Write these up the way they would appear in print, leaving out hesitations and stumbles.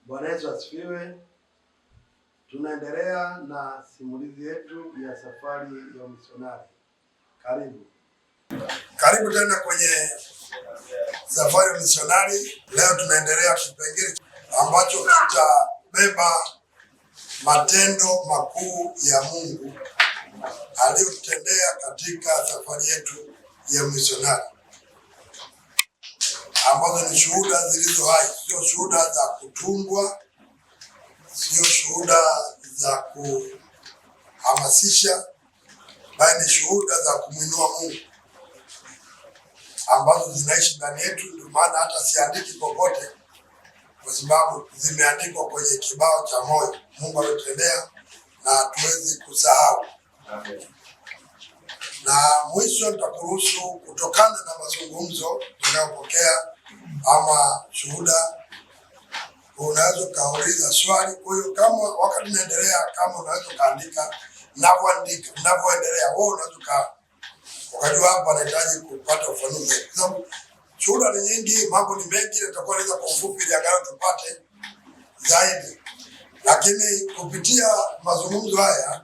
Bwana Yesu asifiwe. Tunaendelea na simulizi yetu ya safari ya misionari. Karibu tena kwenye safari ya misionari. Leo tunaendelea kipengele ambacho kitabeba matendo makuu ya Mungu aliyotutendea katika safari yetu ya misionari, ambazo ni shuhuda zilizo hai, sio shuhuda za kutungwa, sio shuhuda za kuhamasisha, bali ni shuhuda za kumwinua Mungu ambazo zinaishi ndani yetu. Ndio maana hata siandiki popote, kwa sababu zimeandikwa kwenye kibao cha moyo. Mungu ametendea na hatuwezi kusahau. Na mwisho nitakuruhusu kutokana na mazungumzo tunayopokea ama shuhuda, unaweza kauliza swali. Kwa hiyo kama wakati naendelea, kama unaweza kaandika navyoendelea, wewe unaweza ukajua hapa anahitaji kupata ufafanuzi. Kwa sababu shuhuda ni nyingi, mambo ni mengi, nitakuwa naweza kwa ufupi ili angalau tupate zaidi. Lakini kupitia mazungumzo haya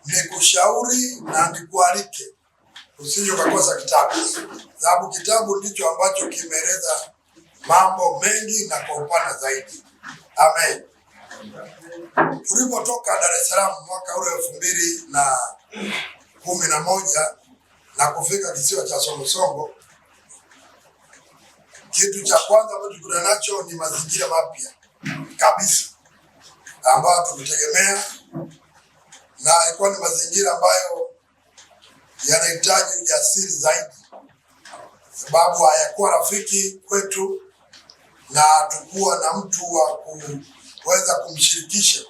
ni kushauri na nikualike usije ukakosa kitabu, sababu kitabu ndicho ambacho kimeeleza mambo mengi na kwa upana zaidi. Amen. Tulipotoka Dar es Salaam mwaka ule 2011 na kufika kisiwa cha Songosongo, kitu cha kwanza ambacho tulikutana nacho ni mazingira mapya kabisa ambayo tulitegemea, na ilikuwa ni mazingira ambayo yanahitaji ujasiri zaidi, sababu hayakuwa rafiki kwetu na hatukuwa na mtu wa kuweza kumshirikisha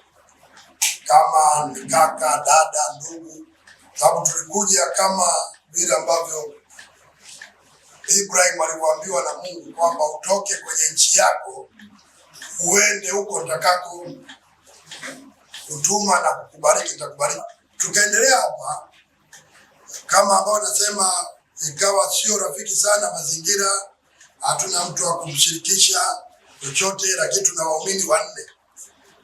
kama ni kaka, dada, ndugu, sababu tulikuja kama vile ambavyo Ibrahim alivyoambiwa na Mungu kwamba utoke kwenye nchi yako uende huko nitakako kutuma na kukubariki, nitakubariki. Tukaendelea hapa kama ambao nasema, ikawa sio rafiki sana mazingira, hatuna mtu wa kumshirikisha chochote, lakini tuna waumini wanne.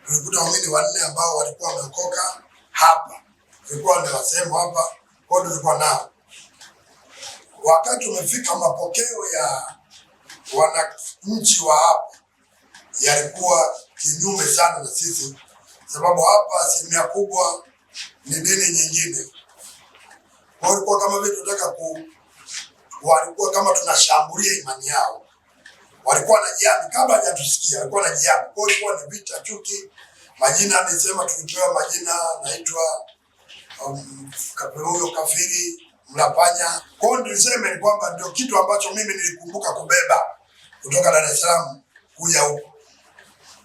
Tulikuta waumini wanne ambao walikuwa wameokoka hapa, tulikuwa ndio wasemo hapa, kwa hiyo tulikuwa nao. Wakati umefika, mapokeo ya wananchi wa hapa yalikuwa kinyume sana na sisi, sababu hapa asilimia kubwa ni dini nyingine. Kwa hiyo walikuwa kama vile tunataka walikuwa kama tunashambulia imani yao. Walikuwa wanajihami kabla hajatusikia, walikuwa wanajihami. Kwa hiyo ilikuwa ni vita, chuki. Majina nisema tulipewa majina, naitwa huyo kafiri, mlapanya. Kwa hiyo nilisema ni kwamba ndio kitu ambacho mimi nilikumbuka kubeba kutoka Dar es Salaam kuja huko.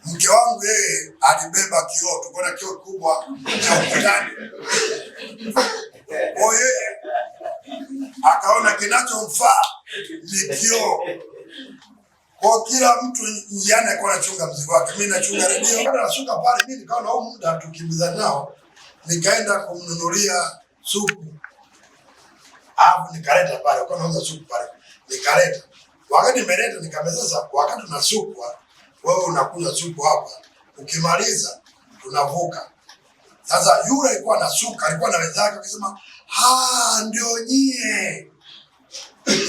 Mke wangu yeye alibeba kioo, tuko na kioo kubwa cha ukutani. Kwa hiyo yeye akaona kinachomfaa ni kioo. Kwa kila mtu njiani alikuwa anachunga mzigo wake. Mimi nachunga redio. Baada ya shuka pale, mimi nikaona huu muda tukimbiza nao, nikaenda kumnunulia supu. Nikaleta pale, kwa nauza supu pale. Nikaleta. Wakati nimeleta nikameza, sasa wakati tunasukwa, wewe unakunywa supu hapa. Ukimaliza tunavuka. Sasa yule alikuwa anasuka, alikuwa na wenzake akisema, ndio nyie.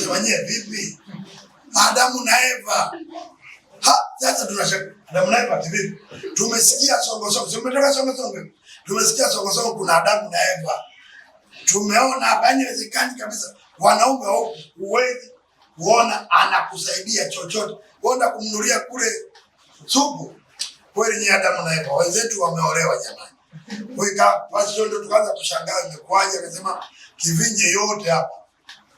Sema nyie vipi? Adamu na Eva. Sasa tunashaka Adamu na Eva vipi? Tumesikia Songosongo, tumetoka Songosongo. Tumesikia Songosongo kuna Adamu na Eva. Tumeona haiwezekani kabisa. Wanaume huwezi kuona anakusaidia chochote. Wanda kumnunulia kule supu. Kweli ni Adamu na Eva. Wenzetu wameolewa jamani. Kwa hiyo basi ndio tukaanza kushangaa imekwaje, akasema Kivinje yote hapa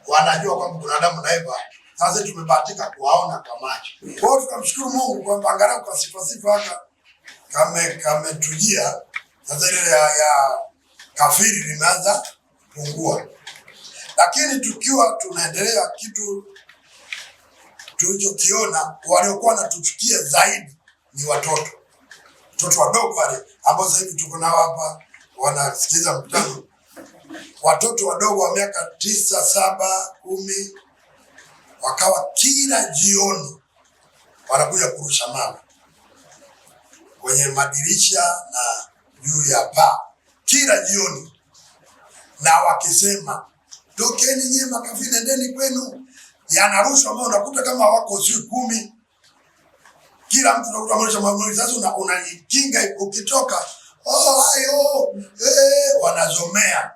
wanajua kwamba kuna Adamu na Eva. Sasa tumebahatika kuwaona kwa macho. Kwa hiyo tukamshukuru Mungu kwamba angalau kwa sifa haka kametujia. Sasa ile ya kafiri limeanza kupungua. Lakini tukiwa tunaendelea, kitu tulichokiona waliokuwa wanatuchukia zaidi ni watoto wadogo wale ambao sasa hivi tuko nao hapa wanasikiliza mkutano. Watoto wadogo wa miaka 9, 7, 10 wakawa kila jioni wanakuja kurusha mawe. kwenye madirisha na juu ya paa kila jioni, na wakisema tokeni nyie makafiri, nendeni kwenu. Yanarushwa ambao unakuta kama wako sio 10, kila mtu unakuta mmoja mmoja. Sasa unajikinga ukitoka, hayo wanazomea.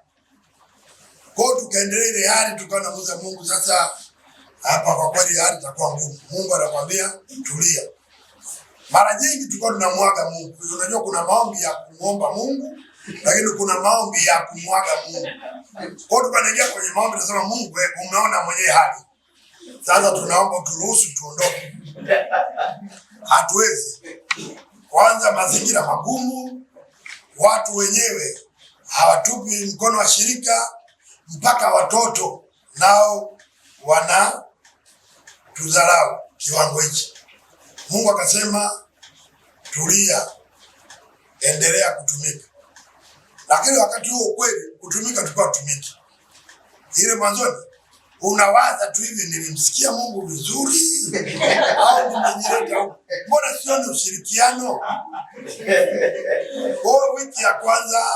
Kwa hiyo tukaendelea ile hali, tukaona muuza Mungu sasa hapa kwa kweli hali itakuwa ngumu. Mungu anakuambia tulia. Mara nyingi tulikuwa tunamwaga Mungu. Unajua kuna maombi ya kumuomba Mungu, lakini kuna maombi ya kumwaga Mungu. Kwa hiyo tukaingia kwenye maombi, tunasema Mungu, umeona mwenyewe hali. Sasa tunaomba turuhusu tuondoke. Hatuwezi. Kwanza mazingira magumu, watu wenyewe hawatupi mkono wa shirika, mpaka watoto nao wana tudharau kiwango hichi. Mungu akasema tulia, endelea kutumika. Lakini wakati huo kweli kutumika tulikuwa tumiki. Ile mwanzoni unawaza tu hivi, nilimsikia Mungu vizuri au nimejileta huko? Mbona sioni ushirikiano? Wiki ya kwanza,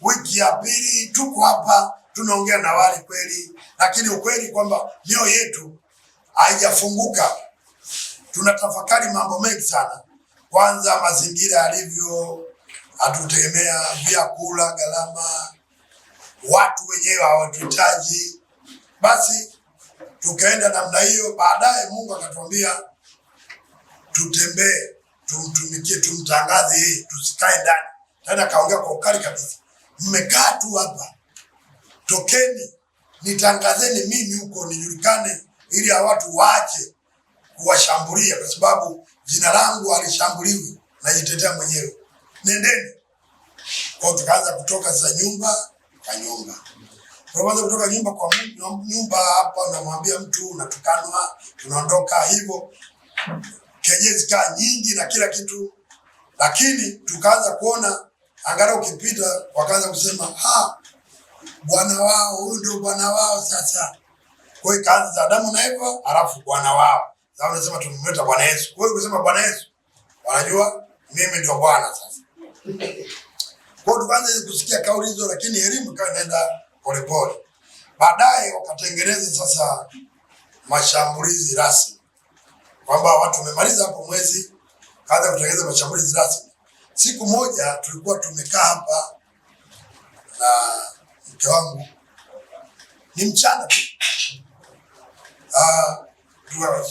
wiki ya pili tuko hapa tunaongea na wale kweli, lakini ukweli kwamba mioyo yetu haijafunguka. Tunatafakari mambo mengi sana. Kwanza mazingira yalivyo, hatutegemea vyakula, gharama, watu wenyewe hawatuhitaji. Basi tukaenda namna hiyo. Baadaye Mungu akatuambia tutembee, tumtumikie, tumtangaze yeye, tusikae ndani. Tena kaongea kwa ukali kabisa, mmekaa tu hapa, tokeni nitangazeni mimi huko nijulikane, ili watu waache kuwashambulia, kwa sababu jina langu alishambuliwi, najitetea mwenyewe. Nendeni. Kwa tukaanza kutoka sasa nyumba kwa nyumba. Tunaanza kutoka nyumba kwa nyumba, hapa unamwambia mtu unatukanwa, tunaondoka hivyo. Kejezi kaa nyingi na kila kitu. Lakini tukaanza kuona angalau ukipita wakaanza kusema bwana wao, huyu ndio bwana wao sasa. Kwa hiyo kaanza za Adamu na Eva, alafu bwana wao. Sasa unasema tumemleta Bwana Yesu. Kwa hiyo ukisema Bwana Yesu, wanajua mimi ndio Bwana sasa. Kwa hiyo tukaanza kusikia kauli hizo, lakini elimu ikawa inaenda polepole. Baadaye wakatengeneza sasa mashambulizi rasmi, kwamba watu wamemaliza hapo mwezi, kaanza kutengeneza mashambulizi rasmi. Siku moja tulikuwa tumekaa hapa na mke wangu, ni mchana tu,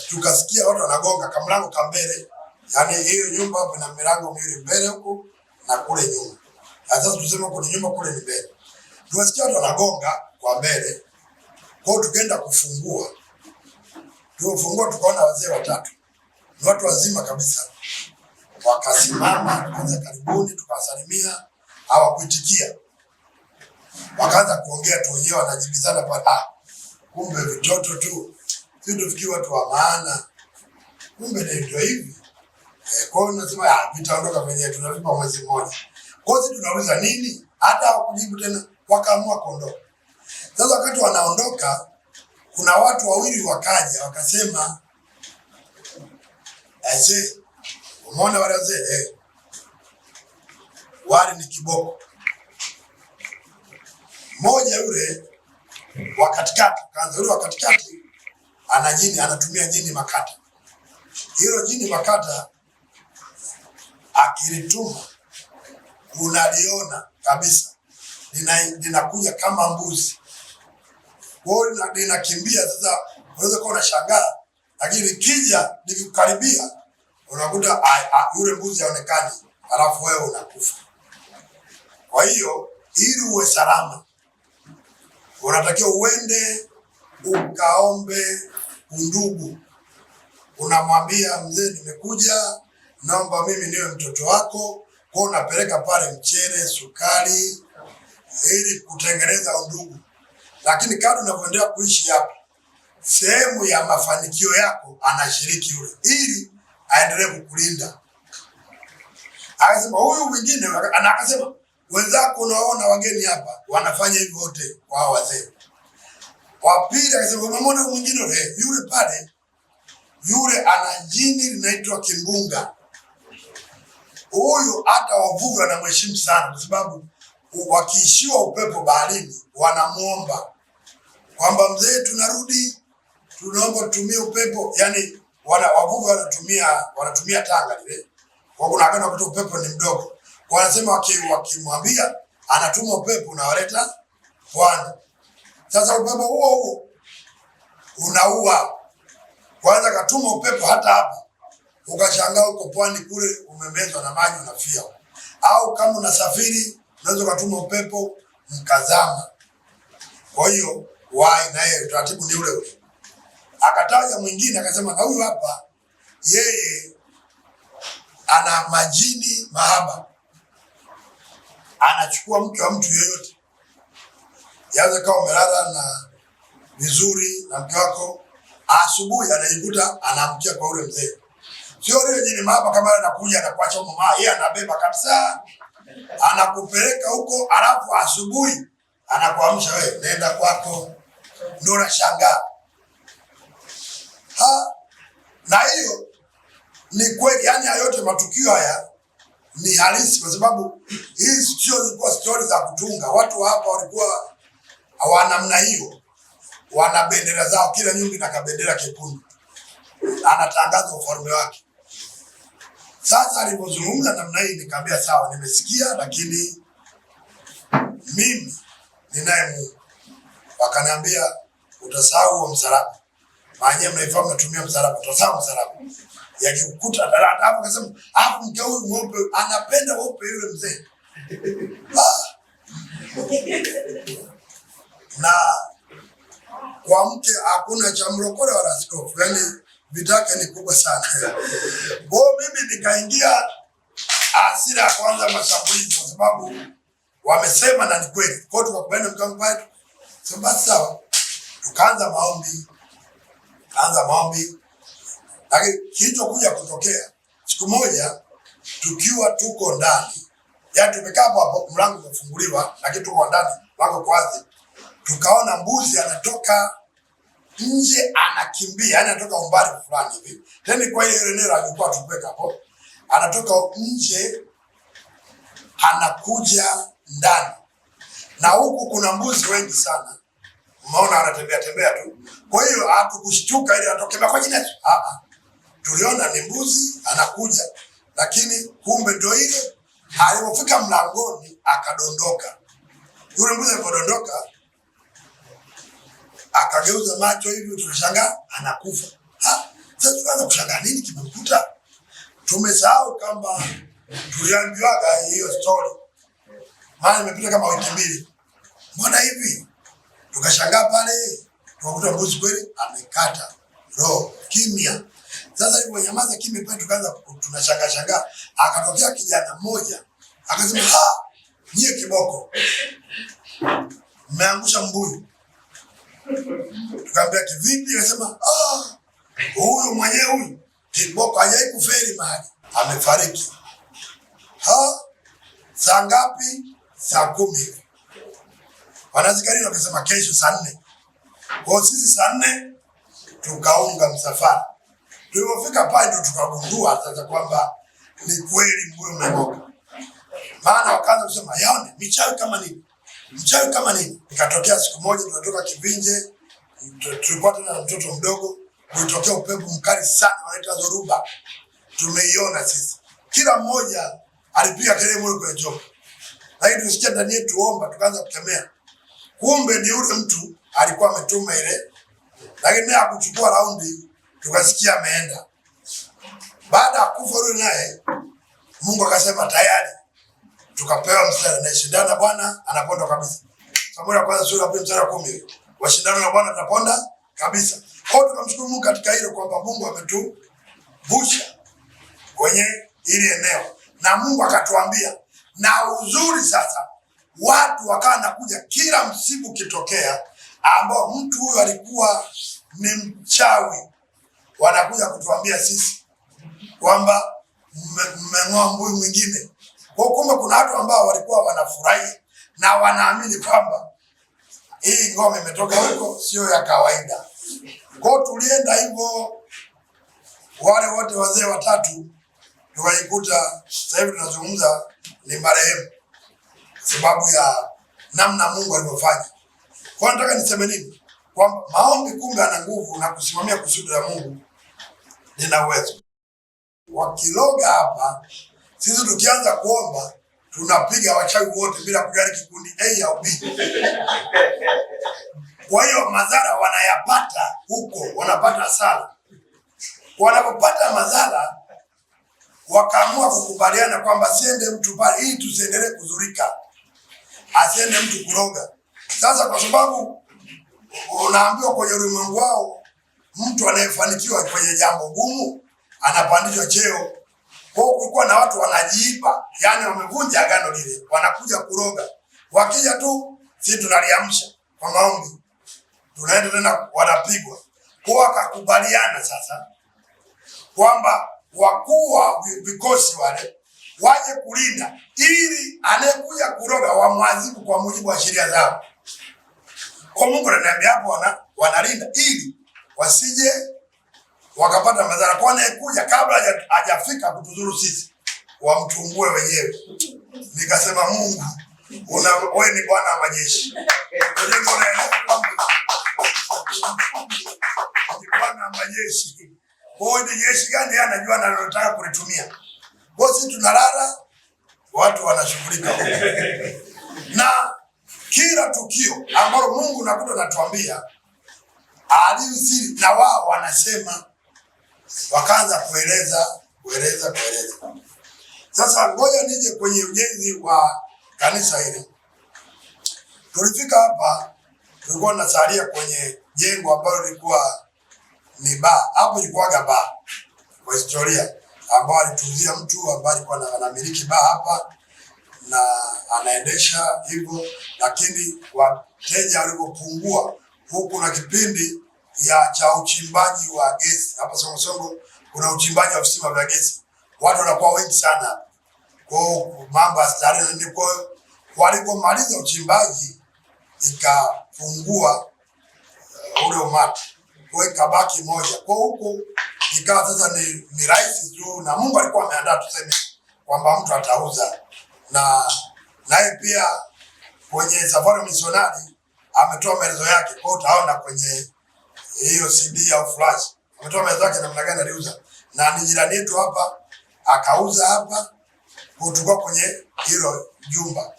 tukasikia watu wanagonga kamlango ka mbele. Yaani hiyo nyumba hapo ina milango miwili, mbele huko na kule nyuma. Sasa tuseme huko ni nyumba, kule ni mbele. Tukasikia watu wanagonga kwa mbele. Kwa hiyo tukaenda kufungua. Tulipofungua tukaona wazee watatu. Ni watu wazima kabisa. Wakasimama, tukaanza karibuni, tukawasalimia, hawakuitikia. Wakaanza kuongea tu wenyewe, wanajibizana pale. Kumbe vitoto tu. Sisi tufikie watu wa maana. Kumbe ndio hivi. Kwa hiyo nasema vitaondoka wenyewe, tunalipa mwezi mmoja. Kwa hiyo tunauliza nini? Hata hawakujibu tena, wakaamua kuondoka. Sasa wakati wanaondoka, kuna watu wawili wakaja wakasema, umeona wale wazee? Wale ni kiboko. Mmoja yule wa katikati, kaanza yule wa katikati ana jini, anatumia jini makata. Hilo jini makata akilituma unaliona kabisa linakuja kama mbuzi. Kwa hiyo linakimbia. Sasa unaweza kuwa unashangaa, lakini kija likikukaribia unakuta yule mbuzi haonekani, alafu wewe unakufa. Kwa hiyo ili uwe salama, unatakiwa uende ukaombe undugu. Unamwambia mzee, nimekuja, naomba mimi niwe mtoto wako. Kwa unapeleka pale mchele, sukari, ili kutengeneza undugu. Lakini kadri unavyoendelea kuishi hapa, sehemu ya mafanikio yako anashiriki yule, ili aendelee kukulinda. Akasema huyu mwingine, akasema wenzako unaona wageni hapa wanafanya hivyo wote kwa wazee. Wa pili akasema unamwona mwingine yule pale, yule ana jini linaitwa kimbunga. Huyu hata wavuvi wanamheshimu sana, kwa sababu wakiishiwa upepo baharini wanamuomba kwamba mzee, tunarudi, tunaomba tutumie upepo. Yani wavuvi wanatumia tanga lile, kwa kuna wakati wakati upepo ni mdogo, wanasema wakimwambia anatuma upepo unawaleta pwani. Sasa upepo huo unaua. Kwanza katuma upepo hata hapa, ukashangaa uko pwani kule umemezwa na maji unafia. Au kama unasafiri unaweza kutuma upepo mkazama. Kwa hiyo naye utaratibu ni ule ule. Akataja mwingine akasema, na huyu hapa yeye ana majini mahaba, anachukua mke wa mtu yeyote. Yaanza kama umelala na vizuri na mke wako, asubuhi anajikuta anaamkia kwa ule mzee. Sio ile jini mahaba kama anakuja anakuacha mama, yeye anabeba kabisa, anakupeleka huko, alafu asubuhi anakuamsha, wewe nenda kwako. Ndio unashangaa. Na hiyo ni kweli, yani yote matukio haya ni halisi, kwa sababu hizi sio zilikuwa stories za kutunga. Watu hapa walikuwa hawana namna hiyo, wana bendera zao, kila nyumba ina kabendera kekundu, anatangaza ufalme wake. Sasa alipozungumza namna hii nikamwambia sawa, nimesikia, lakini mimi ninaye Mungu. Wakaniambia utasahau msalaba. Maana mnaifahamu natumia msalaba, utasahau msalaba. Yakikukuta darada hapo, akasema hapo mke huyu mweupe anapenda weupe yule mzee. Na kwa mke hakuna cha mlokole wala askofu, yani vitake ni kubwa sana. Kwa mimi nikaingia hasira ya kwanza mashambulizi, kwa sababu wamesema na ni kweli. Kwa hiyo tukakubaliana mkango wetu. Sasa sawa, tukaanza maombi. Lakini kilichokuja kutokea siku moja, tukiwa tuko ndani, yani tumekaa hapo, mlango umefunguliwa lakini tuko ndani, wako kwazi, tukaona mbuzi anatoka nje anakimbia, yani anatoka umbali fulani hivi. Tena kwa hiyo eneo alikuwa tupeka hapo, anatoka nje anakuja ndani. Na huku kuna mbuzi wengi sana. Umeona anatembea tu. Kwa hiyo hatukushtuka ili atoke kwa jina. Tuliona ni mbuzi anakuja, lakini kumbe ndio ile. Alipofika mlangoni akadondoka. Yule mbuzi alipodondoka akageuza macho hivi, tunashangaa anakufa. Sasa tunaanza kushangaa nini kimemkuta? Tumesahau kama tuliambiwaga hiyo story. Maana imepita kama wiki mbili. Mbona hivi? Tukashangaa pale, tukakuta mbuzi kweli amekata roho, kimya. Sasa hiyo nyamaza kimya pale, tukaanza tunashangaa. Akatokea kijana mmoja akasema, nyie kiboko mmeangusha mbuyu. Tukamwambia kivipi? Akasema huyu mwenyewe huyu kiboko hajai kuferi mahali, amefariki. Saa ngapi? Saa 10. Wanazikari wakasema kesho saa 4. Kwa sisi saa 4 tukaunga msafara. Tulipofika pale ndo tukagundua sasa kwamba ni kweli mbuyu umemoka. Maana wakaanza kusema yaone michawi kama nini. Ikatokea siku moja tunatoka Kivinje, tulikuwa tena na mtoto mdogo, ulitokea upepo mkali sana wanaita dhoruba. Tumeiona sisi. Kila mmoja alipiga kelele moyo kwenye chombo. Lakini tusikia ndani yetu tuomba, tukaanza kukemea. Kumbe ni yule mtu alikuwa ametuma ile. Lakini naye akuchukua raundi, tukasikia ameenda. Baada ya kufa yule naye, Mungu akasema tayari. Tukapewa mstari na shindana Bwana anaponda kabisa. Samueli kwanza sura ya 10, washindana na Bwana ataponda kabisa. Kwa hiyo tunamshukuru Mungu katika hilo kwamba Mungu ametuvusha kwenye ile eneo. Na Mungu akatuambia, na uzuri sasa watu wakawa nakuja kila msibu kitokea ambao mtu huyo alikuwa ni mchawi, wanakuja kutuambia sisi kwamba mmeng'oa mbuyu mwingine. Kwa kumbe kuna watu ambao walikuwa wanafurahi na wanaamini kwamba hii ngome imetoka huko, sio ya kawaida. Kwa tulienda hivyo, wale wote wazee watatu tukajikuta sasa hivi tunazungumza ni marehemu, sababu ya namna Mungu alivyofanya. Kwa nataka niseme nini? Kwamba maombi kumbe ana nguvu, na kusimamia kusudi la Mungu lina uwezo. Wakiloga hapa, sisi tukianza kuomba tunapiga wachawi wote bila kujali kikundi A au B. Kwa hiyo madhara wanayapata huko, wanapata hasara. Wanapopata madhara, wakaamua kukubaliana kwamba siende mtu pale ili tusiendelee kuzurika, asiende mtu kuroga. Sasa kwa sababu unaambiwa kwenye ulimwengu wao mtu anayefanikiwa kwenye jambo gumu anapandishwa cheo. Kwa hiyo kulikuwa na watu wanajiipa, yani wamevunja agano lile, wanakuja kuroga. Wakija tu sisi tunaliamsha kwa maombi, tunaenda tena wanapigwa. Kwa wakakubaliana sasa kwamba wakuu wa vikosi wale waje kulinda, ili anayekuja kuroga wamwadhibu kwa mujibu wa sheria zao. Kwa Mungu ananiambia hapo wanalinda ili wasije wakapata madhara, kwa anayekuja kabla hajafika kutuzuru sisi wamtungue wenyewe. Nikasema Mungu, wewe ni Bwana wa majeshi. Bwana wa majeshi. Kwa hiyo jeshi gani anajua analotaka kulitumia. Kwa sisi tunalala, watu wanashughulika. Na kila tukio ambalo Mungu nakuta natuambia alisiri, na wao wanasema, wakaanza kueleza. Sasa ngoja nije kwenye ujenzi wa kanisa hili. Tulifika hapa, tulikuwa tunasalia kwenye jengo ambalo lilikuwa ni baa. Hapo ilikuwa baa kwa historia, ambao alituzia mtu ambaye alikuwa anamiliki baa hapa na anaendesha hivyo, lakini wateja walipopungua, huku na kipindi cha uchimbaji wa gesi hapa Songosongo, kuna uchimbaji wa visima vya gesi, watu wanakuwa wengi sana. Kwa mambo ya starehe na nini. Kwa walipomaliza uchimbaji ikapungua ule umati, kwa ikabaki moja. Kwa huko ikawa sasa ni rahisi tu, na Mungu alikuwa ameandaa tuseme kwamba mtu atauza, na naye pia kwenye safari misionari ametoa maelezo yake. Kwa utaona kwenye hiyo CD au flash ametoa maelezo yake namna gani aliuza, na ni jirani yetu hapa akauza hapa. Tulikuwa kwenye hilo jumba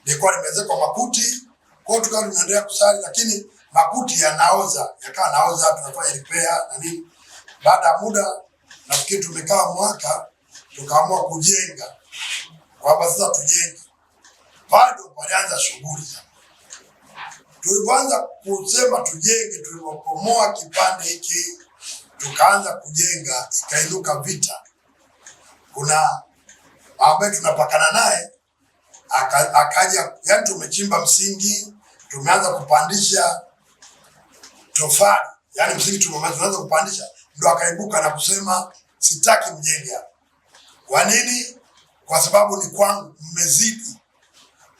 lilikuwa limezekwa makuti, kwa hiyo tukawa tunaendelea kusali, lakini makuti yakawa naoza, tunafanya repair na nini. Baada ya muda, nafikiri tumekaa mwaka, tukaamua kujenga, kwamba sasa tujenge. Bado palianza shughuli. Tulipoanza kusema tujenge, tulipopomoa kipande hiki tukaanza kujenga, ikainuka vita. Kuna ambaye tunapakana naye akaja, yani tumechimba msingi, tumeanza kupandisha tofali, yani msingi tumeanza kupandisha, ndo akaibuka na kusema sitaki mjenge hapa. Kwa nini? Kwa sababu ni kwangu, mmezidi.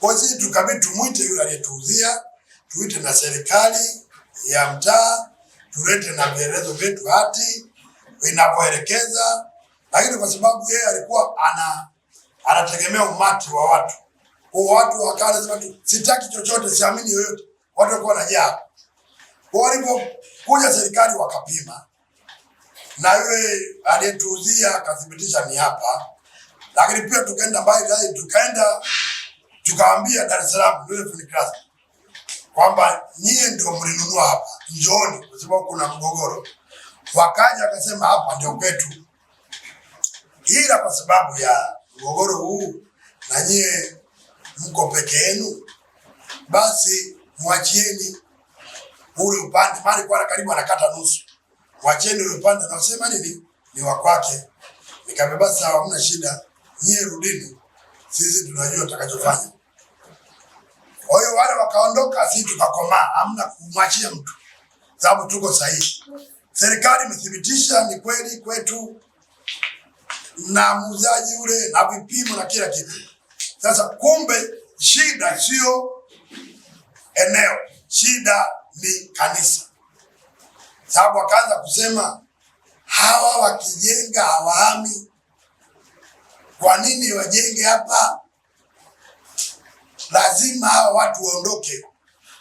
Kwa hiyo tukabidi tumuite yule aliyetuuzia, tuite na serikali ya mtaa, tulete na vielezo vyetu, hati inavyoelekeza. Lakini kwa sababu yeye alikuwa anategemea umati wa watu, kwa watu wakale sema sitaki chochote, siamini yoyote, watu walikuwa wanajaa. Kwa walipokuja serikali wakapima, na yule aliyetuuzia akathibitisha ni hapa. Lakini pia tukaenda mbali zaidi, tukaambia Dar es Salaam yule Funiclass kwamba nyie ndio mlinunua hapa, njooni kwa sababu kuna mgogoro. Wakaja wakasema hapa ndio kwetu, ila kwa sababu ya mgogoro huu na nyie mko peke yenu, basi mwachieni ule upande, mali kwa karibu anakata nusu, mwachieni ule upande na usema nini ni wa kwake. Nikamwambia sawa, hamna shida, nyie rudini, sisi tunajua tutakachofanya. Kwa hiyo wale wakaondoka, sisi tukakomaa, hamna kumwachia mtu, sababu tuko sahihi. Serikali imethibitisha ni kweli kwetu, na muuzaji ule na vipimo na kila kitu. Sasa kumbe shida sio eneo, shida ni kanisa. Sababu wakaanza kusema hawa wakijenga hawahami, kwa nini wajenge hapa? Lazima hawa watu waondoke.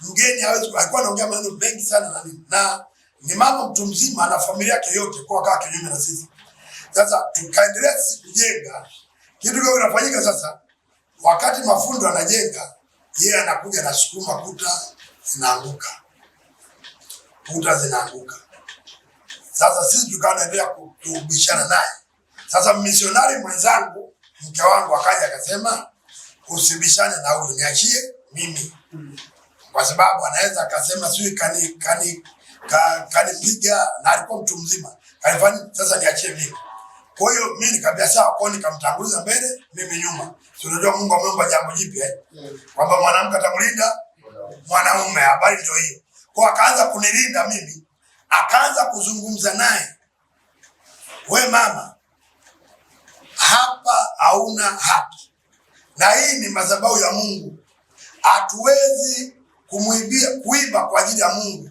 Mgeni hawezi. Alikuwa anaongea maneno mengi sana na nini, na ni mama mtu mzima na familia yake yote kwa kaa kinyume na sisi. Sasa tukaendelea sisi kujenga kitu kile kinafanyika. Sasa wakati mafundo anajenga, yeye anakuja na sukuma, kuta zinaanguka. Sasa sisi tukaendelea kubishana naye. Sasa misionari mwenzangu, mke wangu, akaja akasema, usibishane na huyu, niachie mimi, kwa sababu anaweza akasema sui kanipiga, na alikuwa mtu mzima, kanifanya, sasa niachie mimi. Kwa hiyo mimi nikamwambia sawa, kwa nikamtanguliza mbele, mimi nyuma. Unajua Mungu ameomba jambo jipya kwamba mwanamke atamlinda mwanaume. Habari ndio hiyo. Kwa akaanza kunilinda mimi, akaanza kuzungumza naye, we mama, hapa hauna haki, na hii ni madhabahu ya Mungu, hatuwezi kuiba kwa ajili ya Mungu.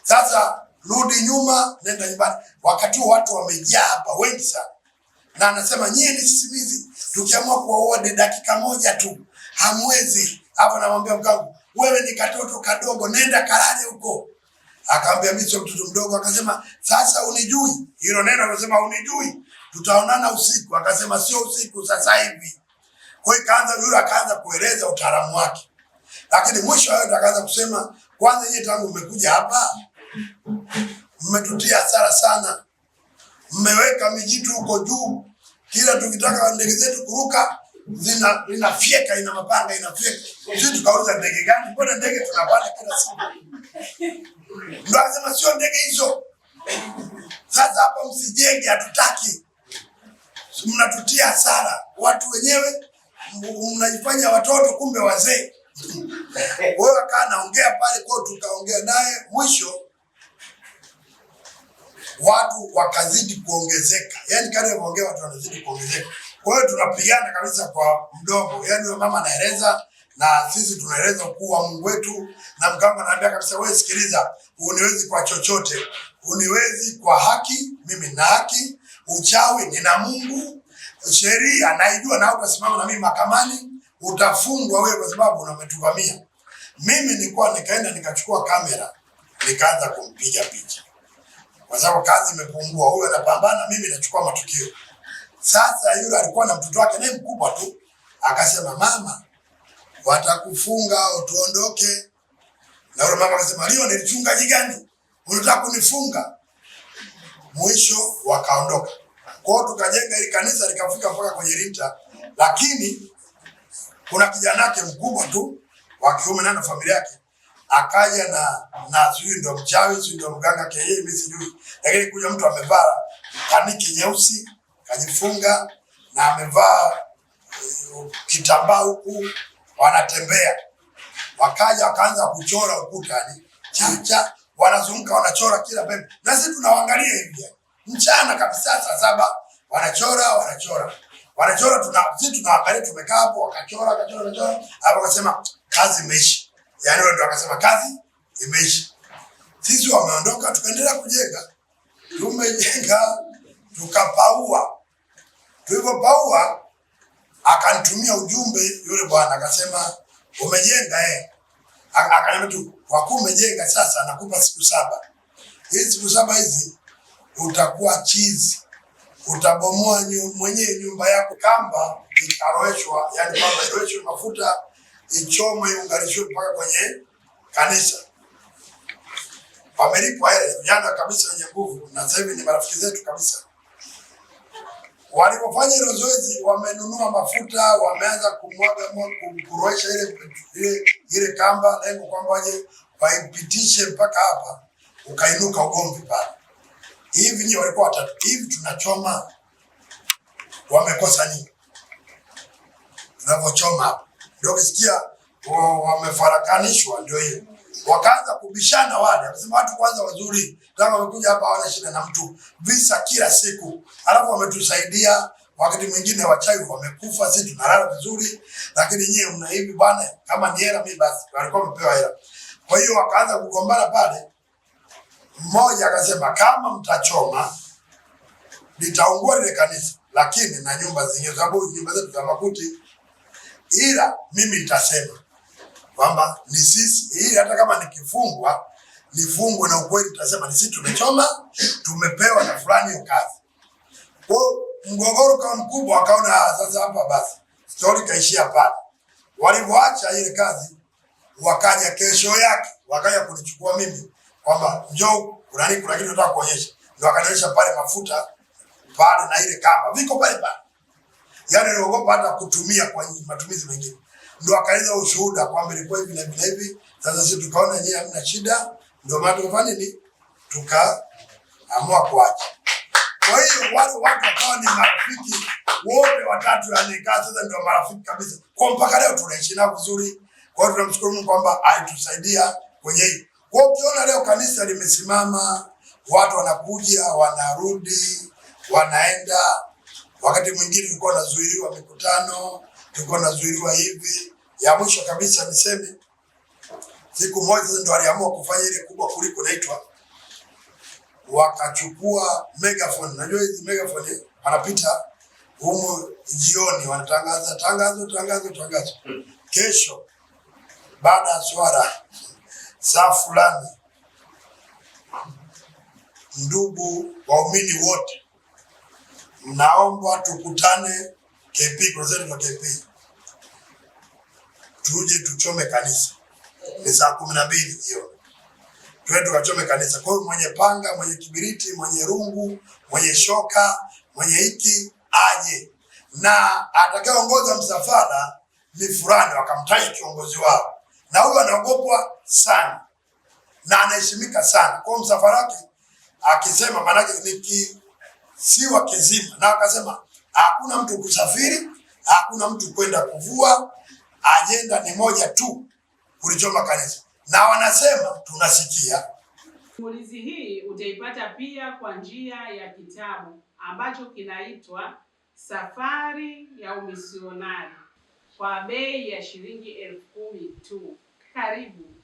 Sasa rudi nyuma, nenda nyumbani. Wakati watu wamejaa hapa wengi sana, na anasema nyie ni sisimizi, tukiamua kuwaoa dakika moja tu hamwezi. Hapo namwambia mkangu, wewe ni katoto kadogo, nenda kalale huko. Akamwambia mimi sio mtoto mdogo. Akasema sasa unijui? Hilo neno akasema unijui, tutaonana usiku. Akasema sio usiku, sasa hivi. Kwa hiyo akaanza kueleza utaalamu wake, lakini mwisho wao akaanza kusema, kwanza nyie tangu mmekuja hapa mmetutia hasara sana, mmeweka mijitu huko juu, kila tukitaka ndege zetu kuruka inafyeka, ina mapanga inafyeka. Sisi tukauliza ndege gani? Mbona ndege tunapanda kila siku? Ndio akasema sio ndege hizo. Sasa hapa msijenge, hatutaki, mnatutia hasara. Watu wenyewe mnajifanya watoto, kumbe wazee. Wewe akaa naongea pale kwa, tukaongea naye, mwisho watu wakazidi kuongezeka. Yaani kadri anaongea watu wanazidi kuongezeka. Kwa hiyo tunapigana kabisa kwa mdomo. Yaani mama anaeleza na sisi tunaeleza ukuu wa Mungu wetu, na mkamba anaambia kabisa, wewe sikiliza, uniwezi kwa chochote, uniwezi kwa haki, mimi na haki, uchawi nina Mungu, sheria naijua, na utasimama na mimi mahakamani, utafungwa wewe kwa sababu unametuvamia. Mimi nikaenda nikachukua kamera, nikaanza kumpiga picha, kwa sababu kazi imepungua. Huyo anapambana, mimi nachukua matukio. Sasa yule alikuwa na mtoto wake naye mkubwa tu, akasema, mama, watakufunga au tuondoke. Na yule mama akasema, leo nilichungaji gani unataka kunifunga? Mwisho wakaondoka. Kwa hiyo tukajenga ile kanisa likafika mpaka kwenye Limta, lakini kuna kijana wake mkubwa tu wa kiume na familia yake akaja na sijui ndio mchawi, sijui ndio mganga kienyeji, mimi sijui, lakini kuja mtu amevaa kaniki nyeusi, kajifunga na amevaa kitambaa huku, wanatembea. Wakaja wakaanza kuchora ukutani, chacha, wanazunguka wanachora kila pembe, na sisi tunawaangalia hivi mchana kabisa, saa 7 wanachora, sisi tunaangalia, tumekaa hapo, wakachora. Hapo akasema kazi imeisha. Yaani wao ndio wakasema kazi imeisha. Sisi wameondoka, tukaendelea kujenga. Tumejenga, tukapaua. Tulipopaua, akanitumia ujumbe yule bwana, akasema umejenga akaniambia tu, kwa kuwa umejenga sasa nakupa siku 7. Hizi siku 7 hizi utakuwa chizi. Utabomoa mwenyewe nyumba yako, kamba ikaroweshwa, yani kamba iroweshwe mafuta, ichomwe, iunganishwe mpaka kwenye kanisa. Wamelipwa hela vijana kabisa wenye nguvu, na sasa hivi ni marafiki zetu kabisa. Walipofanya hilo zoezi, wamenunua mafuta, wameanza kurowesha ile kamba, lengo kwamba waje waipitishe mpaka hapa, ukainuka ugomvi pale. Hivi ndio walikuwa 3. Hivi tunachoma, wamekosa nini? Tunavochoma hapa ndio kisikia wamefarakanishwa, ndio hiyo. Wakaanza kubishana wale, wakasema watu kwanza wazuri, kama wamekuja hapa hawana shida na mtu, visa kila siku. Alafu wametusaidia, wakati mwingine wachawi wamekufa, sisi tunalala vizuri, lakini nyie mna hivi bwana, kama ni hela mimi basi, walikuwa wamepewa hela. Kwa hiyo wakaanza kugombana pale. Mmoja akasema kama mtachoma nitaungua ile kanisa, lakini na nyumba zingine, sababu nyumba zetu za makuti. Ila mimi nitasema kwamba ni sisi, ili hata kama nikifungwa nifungwe na ukweli, tutasema ni sisi tumechoma, tumepewa na fulani hiyo kazi. Kwa mgogoro kama mkubwa, akaona sasa hapa basi stori kaishia pale. Walivyoacha ile kazi, wakaja kesho yake wakaja kunichukua mimi kwamba njoo kuna kitu nataka kuonyesha. Ndio akanionyesha pale mafuta pale na ile kamba viko pale pale. Yaani niliogopa hata kutumia kwa matumizi mengine. Ndio akaeleza ushuhuda kwamba ilikuwa hivi na hivi. Sasa sisi tukaona yeye hamna shida, ndio maana tukafanya nini? Tukaamua kuacha. Kwa hiyo wale watu wakawa ni marafiki wote watatu, yani sasa ndio marafiki kabisa. Kwa mpaka leo tunaishi nao vizuri. Kwa hiyo tunamshukuru Mungu kwamba alitusaidia kwenye hii. Kwa hiyo ukiona leo kanisa limesimama, watu wanakuja, wanarudi, wanaenda. Wakati mwingine tulikuwa tunazuiliwa mikutano, tulikuwa tunazuiliwa hivi. Ya mwisho kabisa niseme, siku moja ndio waliamua kufanya ile kubwa kuliko naitwa, wakachukua megaphone. Najua hizi megaphone anapita humo jioni, wanatangaza tangazo. Kesho baada ya swala saa fulani, ndugu waumini wote, mnaomba tukutane KP, kwa KP, tuje tuchome kanisa. Ni saa 12 jioni. Tuende tukachome kanisa. Kwa hiyo mwenye panga, mwenye kibiriti, mwenye rungu, mwenye shoka, mwenye hiki aje. Na atakayeongoza msafara ni fulani, wakamtaja kiongozi wao. Na huyo anaogopwa sana na anaheshimika sana. Kwa msafara wake akisema manake ni kisiwa kizima, na akasema hakuna mtu kusafiri, hakuna mtu kwenda kuvua, ajenda ni moja tu, kulichoma kanisa. Na wanasema tunasikia. Simulizi hii utaipata pia kwa njia ya kitabu ambacho kinaitwa Safari ya Umisionari kwa bei ya shilingi 10,000 tu. Karibu.